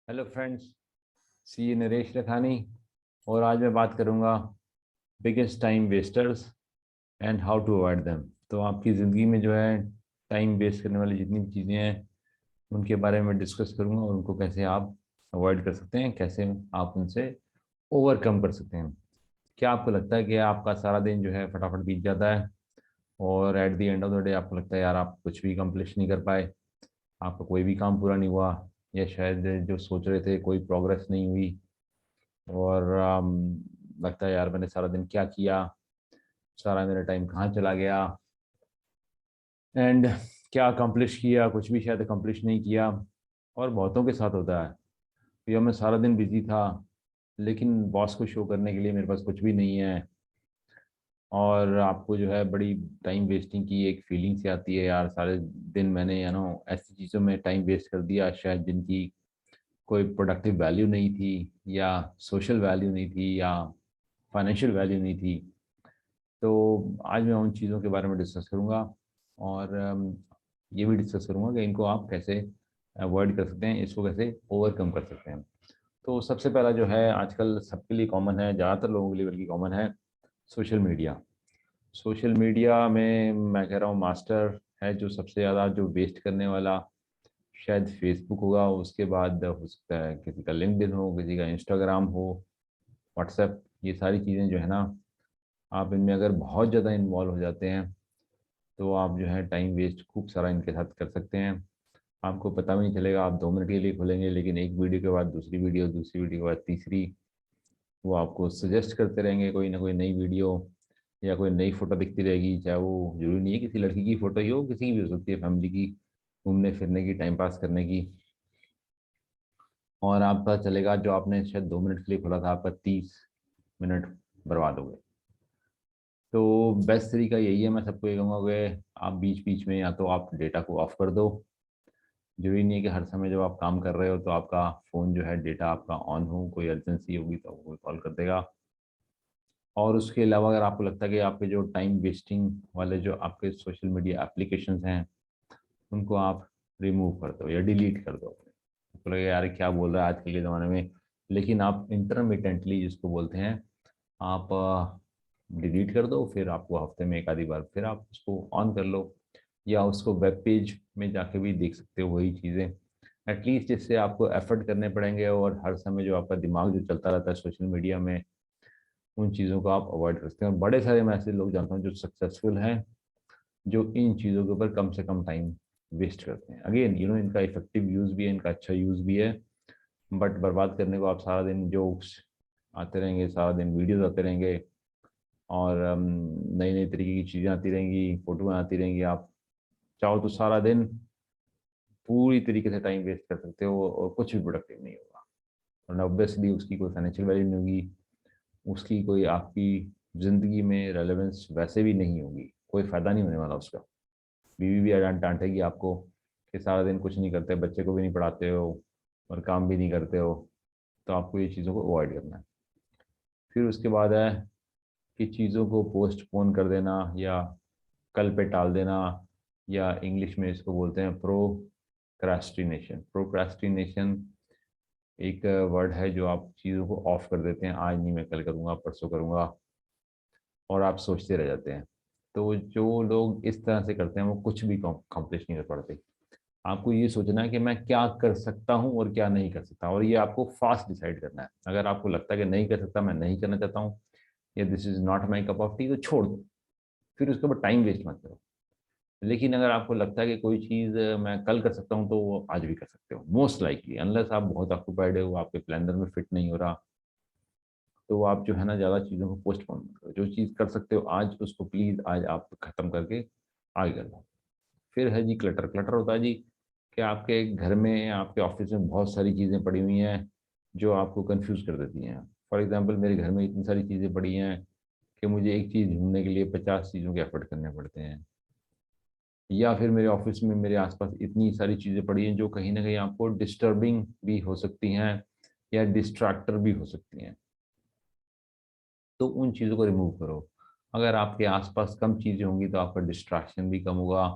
Hello friends, सी नरेश रखानी। और आज मैं बात करूंगा biggest time wasters and how to avoid them. तो आपकी ज़िंदगी में जो है टाइम वेस्ट करने वाली जितनी भी चीज़ें हैं उनके बारे में डिस्कस करूंगा और उनको कैसे आप अवॉइड कर सकते हैं, कैसे आप उनसे ओवरकम कर सकते हैं। क्या आपको लगता है कि आपका सारा दिन जो है फटाफट बीत जाता है और at the end of the day आपको लगता है यार आप कुछ भी कंप्लीट नहीं कर पाए, आपका कोई भी काम पूरा नहीं हुआ, या शायद जो सोच रहे थे कोई प्रोग्रेस नहीं हुई और लगता है यार मैंने सारा दिन क्या किया, सारा मेरा टाइम कहाँ चला गया एंड क्या अकम्प्लिश किया, कुछ भी शायद अकम्प्लिश नहीं किया। और बहुतों के साथ होता है कि मैं सारा दिन बिजी था लेकिन बॉस को शो करने के लिए मेरे पास कुछ भी नहीं है, और आपको जो है बड़ी टाइम वेस्टिंग की एक फीलिंग सी आती है यार सारे दिन मैंने ऐसी चीज़ों में टाइम वेस्ट कर दिया शायद जिनकी कोई प्रोडक्टिव वैल्यू नहीं थी, या सोशल वैल्यू नहीं थी, या फाइनेंशियल वैल्यू नहीं थी। तो आज मैं उन चीज़ों के बारे में डिस्कस करूँगा और ये भी डिस्कस करूँगा कि इनको आप कैसे अवॉइड कर सकते हैं, इसको कैसे ओवरकम कर सकते हैं। तो सबसे पहला जो है आजकल सबके लिए कॉमन है, ज़्यादातर लोगों के लिए बल्कि कॉमन है, सोशल मीडिया। सोशल मीडिया में मैं कह रहा हूँ मास्टर है जो सबसे ज़्यादा जो वेस्ट करने वाला, शायद फेसबुक होगा, उसके बाद हो सकता है किसी का लिंक्डइन हो, किसी का इंस्टाग्राम हो, व्हाट्सएप। ये सारी चीज़ें जो है ना, आप इनमें अगर बहुत ज़्यादा इन्वॉल्व हो जाते हैं तो आप जो है टाइम वेस्ट खूब सारा इनके साथ कर सकते हैं। आपको पता भी नहीं चलेगा, आप 2 मिनट के लिए खोलेंगे लेकिन एक वीडियो के बाद दूसरी वीडियो, दूसरी वीडियो के बाद तीसरी, वो आपको सजेस्ट करते रहेंगे कोई ना कोई नई वीडियो या कोई नई फ़ोटो दिखती रहेगी। चाहे वो जरूरी नहीं है किसी लड़की की फ़ोटो ही हो, किसी की भी हो सकती है, फैमिली की, घूमने फिरने की, टाइम पास करने की। और आप पता चलेगा जो आपने शायद 2 मिनट के लिए खोला था आपका 30 मिनट बर्बाद हो गए। तो बेस्ट तरीका यही है, मैं सबको ये कहूँगा कि आप बीच बीच में या तो आप डेटा को ऑफ कर दो। जरूरी नहीं है कि हर समय जब आप काम कर रहे हो तो आपका फ़ोन जो है डेटा आपका ऑन हो, कोई अर्जेंसी होगी तो आपको कॉल कर देगा। और उसके अलावा अगर आपको लगता है कि आपके जो टाइम वेस्टिंग वाले जो आपके सोशल मीडिया एप्लीकेशंस हैं उनको आप रिमूव कर दो या डिलीट कर दो। आपको लगेगा यार क्या बोल रहा है आजकल के ज़माने में, लेकिन आप इंटरमिटेंटली जिसको बोलते हैं, आप डिलीट कर दो, फिर आपको हफ्ते में एक आधी बार फिर आप उसको ऑन कर लो, या उसको वेब पेज में जाके भी देख सकते हो वही चीज़ें। एटलीस्ट इससे आपको एफर्ट करने पड़ेंगे और हर समय जो आपका दिमाग जो चलता रहता है सोशल मीडिया में, उन चीज़ों को आप अवॉइड कर सकते हैं। और बड़े सारे मैं ऐसे लोग जानता हूँ जो सक्सेसफुल हैं, जो इन चीज़ों के ऊपर कम से कम टाइम वेस्ट करते हैं। अगेन इनका इफेक्टिव यूज़ भी है, इनका अच्छा यूज़ भी है, बट बर्बाद करने को आप सारा दिन जोक्स आते रहेंगे, सारा दिन वीडियोस आते रहेंगे और नई नई तरीके की चीज़ें आती रहेंगी, फोटो आती रहेंगी। आप चाहो तो सारा दिन पूरी तरीके से टाइम वेस्ट कर सकते हो और कुछ भी प्रोडक्टिव नहीं होगा, और ऑब्वियसली उसकी कोई फाइनेंशियल वैल्यू नहीं होगी, उसकी कोई आपकी ज़िंदगी में रेलेवेंस वैसे भी नहीं होगी, कोई फ़ायदा नहीं होने वाला उसका। बीवी भी डांटेगी आपको कि सारा दिन कुछ नहीं करते, बच्चे को भी नहीं पढ़ाते हो और काम भी नहीं करते हो। तो आपको ये चीज़ों को अवॉइड करना है। फिर उसके बाद है कि चीज़ों को पोस्टपोन कर देना या कल पे टाल देना, या इंग्लिश में इसको बोलते हैं प्रोक्रास्टिनेशन। प्रोक्रास्टिनेशन एक वर्ड है जो आप चीज़ों को ऑफ कर देते हैं, आज नहीं मैं कल करूँगा, परसों करूँगा, और आप सोचते रह जाते हैं। तो जो लोग इस तरह से करते हैं वो कुछ भी कॉम्प्लिश नहीं कर पाते। आपको ये सोचना है कि मैं क्या कर सकता हूँ और क्या नहीं कर सकता, और ये आपको फास्ट डिसाइड करना है। अगर आपको लगता है कि नहीं कर सकता, मैं नहीं करना चाहता हूँ, या this is not my cup of T, तो छोड़ दो, फिर उसके ऊपर टाइम वेस्ट मत करो। लेकिन अगर आपको लगता है कि कोई चीज़ मैं कल कर सकता हूँ तो वो आज भी कर सकते हो, मोस्ट लाइकली, अनलेस आप बहुत ऑक्यूपाइड हो, आपके कैलेंडर में फिट नहीं हो रहा, तो आप जो है ना ज़्यादा चीज़ों को पोस्टपोन मत करो। जो चीज़ कर सकते हो आज उसको प्लीज़ आज आप ख़त्म करके आगे कर लो। फिर है जी क्लटर। क्लटर होता है जी कि आपके घर में, आपके ऑफिस में बहुत सारी चीज़ें पड़ी हुई हैं जो आपको कंफ्यूज कर देती हैं। फॉर एग्जांपल मेरे घर में इतनी सारी चीज़ें पड़ी हैं कि मुझे एक चीज़ ढूंढने के लिए 50 चीज़ों के एफर्ट करने पड़ते हैं। या फिर मेरे ऑफिस में मेरे आसपास इतनी सारी चीज़ें पड़ी हैं जो कहीं ना कहीं आपको डिस्टर्बिंग भी हो सकती हैं या डिस्ट्रैक्टर भी हो सकती हैं। तो उन चीज़ों को रिमूव करो। अगर आपके आसपास कम चीज़ें होंगी तो आपका डिस्ट्रैक्शन भी कम होगा।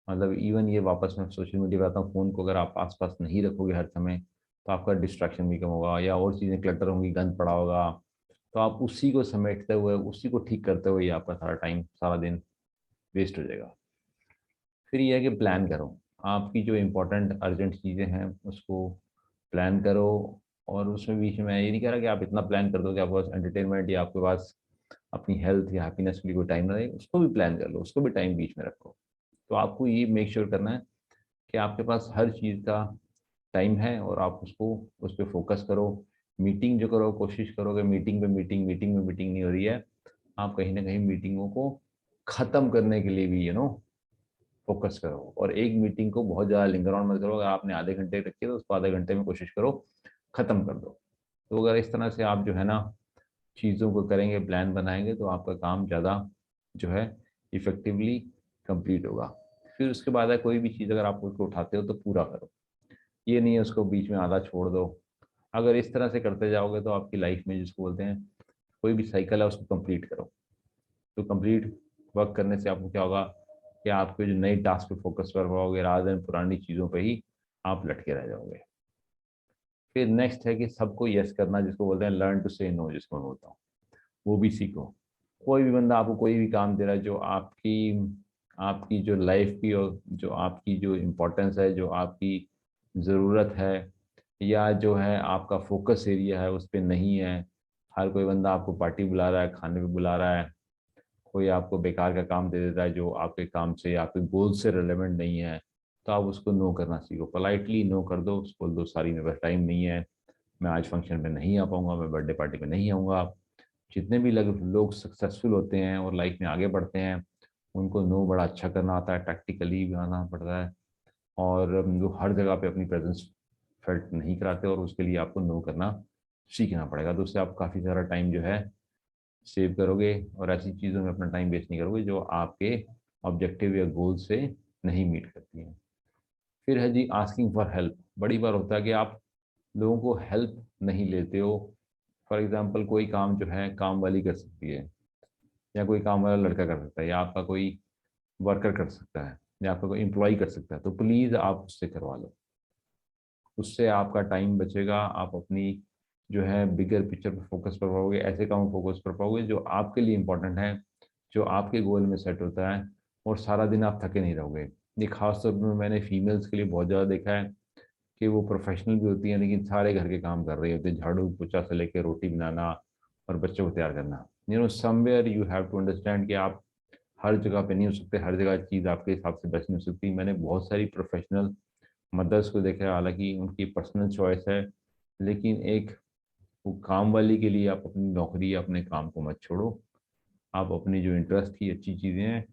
मतलब इवन ये वापस मैं सोशल मीडिया पे आता हूँ, फ़ोन को अगर आप आसपास नहीं रखोगे हर समय, तो आपका डिस्ट्रैक्शन भी कम होगा, या और चीज़ें क्लटर होंगी, गंद पड़ा होगा, तो आप उसी को समेटते हुए, उसी को ठीक करते हुए आपका सारा टाइम, सारा दिन वेस्ट हो जाएगा। फिर ये है कि प्लान करो, आपकी जो इम्पोर्टेंट अर्जेंट चीज़ें हैं उसको प्लान करो। और उसमें बीच में मैं ये नहीं कह रहा कि आप इतना प्लान कर दो कि आपके पास एंटरटेनमेंट या आपके पास अपनी हेल्थ या हैप्पीनेस के लिए कोई टाइम ना रहे, उसको भी प्लान कर लो, उसको भी टाइम बीच में रखो। तो आपको ये मेक श्योर करना है कि आपके पास हर चीज़ का टाइम है और आप उसको, उस पर फोकस करो। मीटिंग जो करो, कोशिश करो कि मीटिंग पे मीटिंग, मीटिंग में मीटिंग नहीं हो रही है, आप कहीं ना कहीं मीटिंगों को ख़त्म करने के लिए भी फोकस करो। और एक मीटिंग को बहुत ज़्यादा लिंगर ऑन मत करो, अगर आपने आधे घंटे रखी है तो उसको आधे घंटे में कोशिश करो ख़त्म कर दो। तो अगर इस तरह से आप जो है ना चीज़ों को करेंगे, प्लान बनाएंगे, तो आपका काम ज़्यादा जो है इफ़ेक्टिवली कंप्लीट होगा। फिर उसके बाद है कोई भी चीज़ अगर आप उसको उठाते हो तो पूरा करो, ये नहीं है उसको बीच में आधा छोड़ दो। अगर इस तरह से करते जाओगे तो आपकी लाइफ में, जिसको बोलते हैं कोई भी साइकिल है, उसको कंप्लीट करो। तो कंप्लीट वर्क करने से आपको क्या होगा कि आपके जो नई टास्क पे फोकस कर पाओगे, रात दिन पुरानी चीज़ों पे ही आप लटके रह जाओगे। फिर नेक्स्ट है कि सबको यस करना, जिसको बोलते हैं लर्न टू से नो, जिसको मैं बोलता हूँ, वो भी सीखो। कोई भी बंदा आपको कोई भी काम दे रहा है जो आपकी आपकी जो लाइफ की और जो आपकी जो इम्पोर्टेंस है, जो आपकी ज़रूरत है, या जो है आपका फोकस एरिया है, उस पर नहीं है। हर कोई बंदा आपको पार्टी बुला रहा है, खाने पे बुला रहा है, कोई आपको बेकार का काम दे देता है जो आपके काम से, आपके गोल से रिलेवेंट नहीं है, तो आप उसको नो करना सीखो। पोलाइटली नो कर दो, बोल दो सॉरी मेरे पास टाइम नहीं है, मैं आज फंक्शन में नहीं आ पाऊंगा, मैं बर्थडे पार्टी में नहीं आऊँगा। जितने भी लोग सक्सेसफुल होते हैं और लाइफ में आगे बढ़ते हैं, उनको नो बड़ा अच्छा करना आता है, टैक्टिकली भी आना पड़ता है, और वो हर जगह पे अपनी प्रेजेंस फेल्ट नहीं कराते, और उसके लिए आपको नो करना सीखना पड़ेगा। तो उससे आप काफ़ी सारा टाइम जो है सेव करोगे, और ऐसी चीज़ों में अपना टाइम वेस्ट नहीं करोगे जो आपके ऑब्जेक्टिव या गोल से नहीं मीट करती हैं। फिर है जी आस्किंग फॉर हेल्प। बड़ी बार होता है कि आप लोगों को हेल्प नहीं लेते हो। फॉर एग्जांपल कोई काम जो है काम वाली कर सकती है, या कोई काम वाला लड़का कर सकता है, या आपका कोई वर्कर कर सकता है, या आपका कोई एम्प्लॉय कर सकता है, तो प्लीज़ आप उससे करवा लो। उससे आपका टाइम बचेगा, आप अपनी जो है बिगर पिक्चर पर फोकस कर पाओगे, ऐसे काम फोकस कर पाओगे जो आपके लिए इंपॉर्टेंट है, जो आपके गोल में सेट होता है, और सारा दिन आप थके नहीं रहोगे। ये खास तौर पर मैंने फीमेल्स के लिए बहुत ज़्यादा देखा है कि वो प्रोफेशनल भी होती हैं लेकिन सारे घर के काम कर रही होती है, झाड़ू पोछा से लेकर रोटी बनाना और बच्चों को तैयार करना। Somewhere you have to understand कि आप हर जगह पे नहीं हो सकते, हर जगह चीज़ आपके हिसाब से बेस्ट नहीं हो सकती। मैंने बहुत सारी प्रोफेशनल मदर्स को देखा है, हालांकि उनकी पर्सनल चॉइस है, लेकिन एक वो काम वाली के लिए आप अपनी नौकरी, अपने काम को मत छोड़ो। आप अपनी जो इंटरेस्ट की अच्छी चीज़ें हैं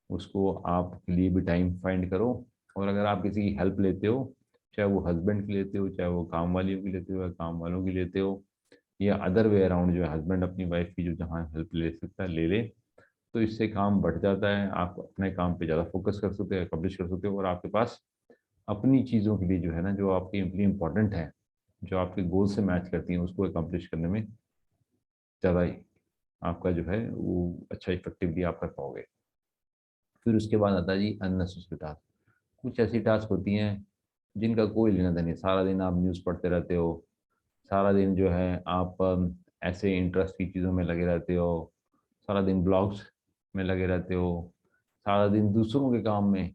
उसको आपके लिए भी टाइम फाइंड करो। और अगर आप किसी की हेल्प लेते हो, चाहे वो हस्बैंड की लेते हो, चाहे वो काम वालियों की लेते हो, या काम वालों की लेते हो, या अदर वे अराउंड, जो है हस्बैंड अपनी वाइफ की जो जहाँ हेल्प ले सकता है ले ले, तो इससे काम बढ़ जाता है। आप अपने काम पे ज़्यादा फोकस कर सकते हो, अकम्प्लिश कर सकते हो, और आपके पास अपनी चीज़ों के लिए जो है ना, जो आपके लिए इम्पोर्टेंट है, जो आपके गोल से मैच करती हैं, उसको अकम्प्लिश करने में ज़्यादा ही आपका जो है वो अच्छा इफेक्टिवली आप कर पाओगे। फिर उसके बाद आता है जी अननेसेसरी टास्क। कुछ ऐसी टास्क होती हैं जिनका कोई लेना देना नहीं, सारा दिन आप न्यूज़ पढ़ते रहते हो, सारा दिन जो है आप ऐसे इंटरेस्ट की चीज़ों में लगे रहते हो, सारा दिन ब्लॉग्स में लगे रहते हो, सारा दिन दूसरों के काम में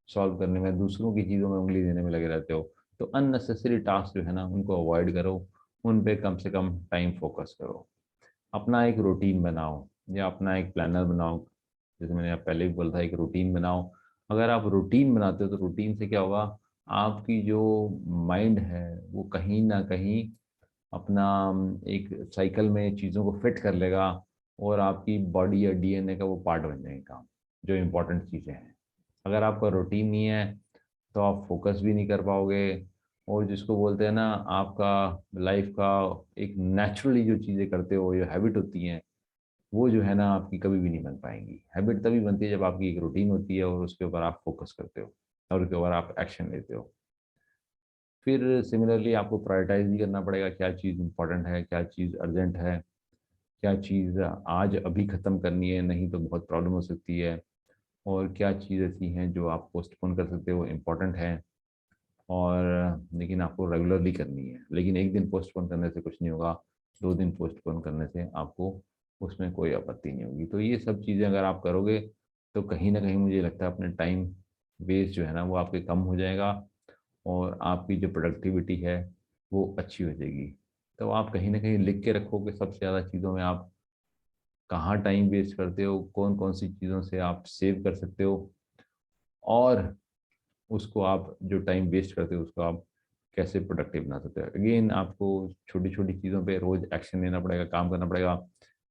सॉल्व करने में, दूसरों की चीज़ों में उंगली देने में लगे रहते हो। तो अननेसेसरी टास्क जो है ना उनको अवॉइड करो, उन पे कम से कम टाइम फोकस करो। अपना एक रूटीन बनाओ, या अपना एक प्लानर बनाओ, जैसे मैंने आप पहले भी बोला था, एक रूटीन बनाओ। अगर आप रूटीन बनाते हो तो रूटीन से क्या होगा, आपकी जो माइंड है वो कहीं ना कहीं अपना एक साइकिल में चीज़ों को फिट कर लेगा, और आपकी बॉडी या डीएनए का वो पार्ट बन जाएगा काम, जो इम्पोर्टेंट चीज़ें हैं। अगर आपका रूटीन नहीं है तो आप फोकस भी नहीं कर पाओगे, और जिसको बोलते हैं ना, आपका लाइफ का एक नेचुरली जो चीज़ें करते हो, जो हैबिट होती हैं, वो जो है ना आपकी कभी भी नहीं बन पाएंगी। हैबिट तभी बनती है जब आपकी एक रूटीन होती है और उसके ऊपर आप फोकस करते हो, और उसके ऊपर आप एक्शन लेते हो। फिर सिमिलरली आपको प्रायोरिटाइज भी करना पड़ेगा, क्या चीज़ इंपॉर्टेंट है, क्या चीज़ अर्जेंट है, क्या चीज़ आज अभी ख़त्म करनी है, नहीं तो बहुत प्रॉब्लम हो सकती है, और क्या चीज़ ऐसी हैं जो आप पोस्टपोन कर सकते हो, इम्पॉर्टेंट है। और लेकिन आपको रेगुलरली करनी है। लेकिन एक दिन पोस्टपोन करने से कुछ नहीं होगा, 2 दिन पोस्टपोन करने से आपको उसमें कोई आपत्ति नहीं होगी। तो ये सब चीज़ें अगर आप करोगे तो कहीं ना कहीं मुझे लगता है अपने टाइम वेस्ट जो है ना वो आपके कम हो जाएगा, और आपकी जो प्रोडक्टिविटी है वो अच्छी हो जाएगी। तो आप कहीं ना कहीं लिख के रखो कि सबसे ज़्यादा चीज़ों में आप कहाँ टाइम वेस्ट करते हो, कौन कौन सी चीज़ों से आप सेव कर सकते हो, और उसको आप जो टाइम वेस्ट करते हो उसको आप कैसे प्रोडक्टिव बना सकते हो। अगेन आपको छोटी छोटी चीज़ों पे रोज़ एक्शन लेना पड़ेगा, काम करना पड़ेगा।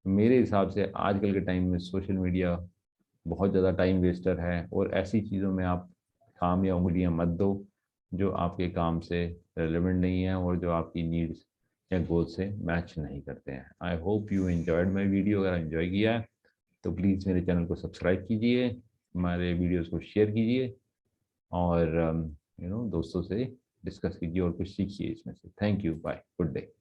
मेरे हिसाब से आजकल के टाइम में सोशल मीडिया बहुत ज़्यादा टाइम वेस्टर है, और ऐसी चीज़ों में आप काम या उंगलियां मत दो जो आपके काम से रेलेवेंट नहीं है और जो आपकी नीड्स या गोल से मैच नहीं करते हैं। I hope you enjoyed my video. अगर एंजॉय किया है तो प्लीज़ मेरे चैनल को सब्सक्राइब कीजिए, हमारे वीडियोस को शेयर कीजिए, और दोस्तों से डिस्कस कीजिए और कुछ सीखिए इसमें से। Thank you, bye, good day.